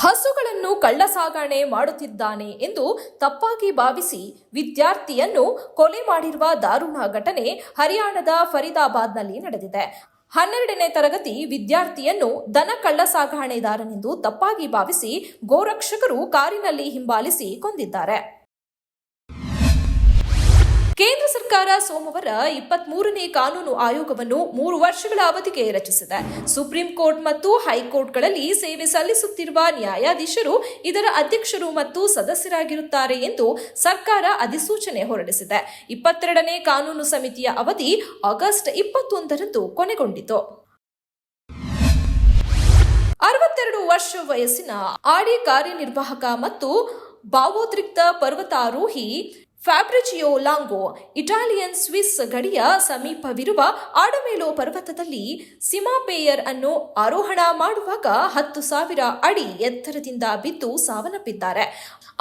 ಹಸುಗಳನ್ನು ಕಳ್ಳಸಾಗಣೆ ಮಾಡುತ್ತಿದ್ದಾನೆ ಎಂದು ತಪ್ಪಾಗಿ ಭಾವಿಸಿ ವಿದ್ಯಾರ್ಥಿಯನ್ನು ಕೊಲೆ ಮಾಡಿರುವ ದಾರುಣ ಘಟನೆ ಹರಿಯಾಣದ ಫರೀದಾಬಾದ್ನಲ್ಲಿ ನಡೆದಿದೆ. 12ನೇ ತರಗತಿ ವಿದ್ಯಾರ್ಥಿಯನ್ನು ದನ ಕಳ್ಳಸಾಗಣೆದಾರನೆಂದು ತಪ್ಪಾಗಿ ಭಾವಿಸಿ ಗೋರಕ್ಷಕರು ಕಾರಿನಲ್ಲಿ ಹಿಂಬಾಲಿಸಿ ಕೊಂದಿದ್ದಾರೆ. ಕೇಂದ್ರ ಸರ್ಕಾರ ಸೋಮವಾರ 23ನೇ ಕಾನೂನು ಆಯೋಗವನ್ನು 3 ವರ್ಷಗಳ ಅವಧಿಗೆ ರಚಿಸಿದೆ. ಸುಪ್ರೀಂ ಕೋರ್ಟ್ ಮತ್ತು ಹೈಕೋರ್ಟ್ಗಳಲ್ಲಿ ಸೇವೆ ಸಲ್ಲಿಸುತ್ತಿರುವ ನ್ಯಾಯಾಧೀಶರು ಇದರ ಅಧ್ಯಕ್ಷರು ಮತ್ತು ಸದಸ್ಯರಾಗಿರುತ್ತಾರೆ ಎಂದು ಸರ್ಕಾರ ಅಧಿಸೂಚನೆ ಹೊರಡಿಸಿದೆ. 22ನೇ ಕಾನೂನು ಸಮಿತಿಯ ಅವಧಿ ಆಗಸ್ಟ್ 21ರಂದು ಕೊನೆಗೊಂಡಿತು. 62 ವರ್ಷ ವಯಸ್ಸಿನ ಆಡಿ ಕಾರ್ಯನಿರ್ವಾಹಕ ಮತ್ತು ಭಾವೋದ್ರಿಕ್ತ ಪರ್ವತಾರೋಹಿ ಫ್ಯಾಬ್ರಿಜಿಯೋ ಲಾಂಗೋ ಇಟಾಲಿಯನ್ ಸ್ವಿಸ್ ಗಡಿಯ ಸಮೀಪವಿರುವ ಆಡಮೇಲೋ ಪರ್ವತದಲ್ಲಿ ಸಿಮಾಪೇಯರ್ ಅನ್ನು ಆರೋಹಣ ಮಾಡುವಾಗ 10,000 ಅಡಿ ಎತ್ತರದಿಂದ ಬಿದ್ದು ಸಾವನ್ನಪ್ಪಿದ್ದಾರೆ.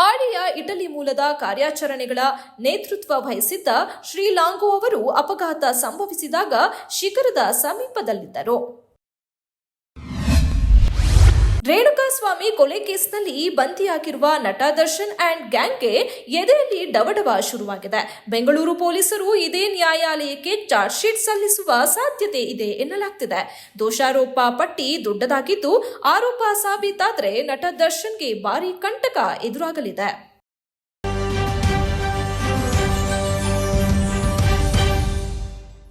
ಆಡಿಯ ಇಟಲಿ ಮೂಲದ ಕಾರ್ಯಾಚರಣೆಗಳ ನೇತೃತ್ವ ವಹಿಸಿದ್ದ ಶ್ರೀ ಲಾಂಗೋ ಅವರು ಅಪಘಾತ ಸಂಭವಿಸಿದಾಗ ಶಿಖರದ ಸಮೀಪದಲ್ಲಿದ್ದರು. ರೇಣುಕಾಸ್ವಾಮಿ ಕೊಲೆ ಕೇಸ್ನಲ್ಲಿ ಬಂಧಿಯಾಗಿರುವ ನಟ ದರ್ಶನ್ ಅಂಡ್ ಗ್ಯಾಂಗ್ಗೆ ಎದೆಯಲ್ಲಿ ಡವಡವ ಶುರುವಾಗಿದೆ. ಬೆಂಗಳೂರು ಪೊಲೀಸರು ಇದೇ ನ್ಯಾಯಾಲಯಕ್ಕೆ ಚಾರ್ಜ್ ಶೀಟ್ ಸಲ್ಲಿಸುವ ಸಾಧ್ಯತೆ ಇದೆ ಎನ್ನಲಾಗ್ತಿದೆ. ದೋಷಾರೋಪ ಪಟ್ಟಿ ದೊಡ್ಡದಾಗಿದ್ದು ಆರೋಪ ಸಾಬೀತಾದರೆ ನಟ ದರ್ಶನ್ಗೆ ಭಾರೀ ಕಂಟಕ ಎದುರಾಗಲಿದೆ.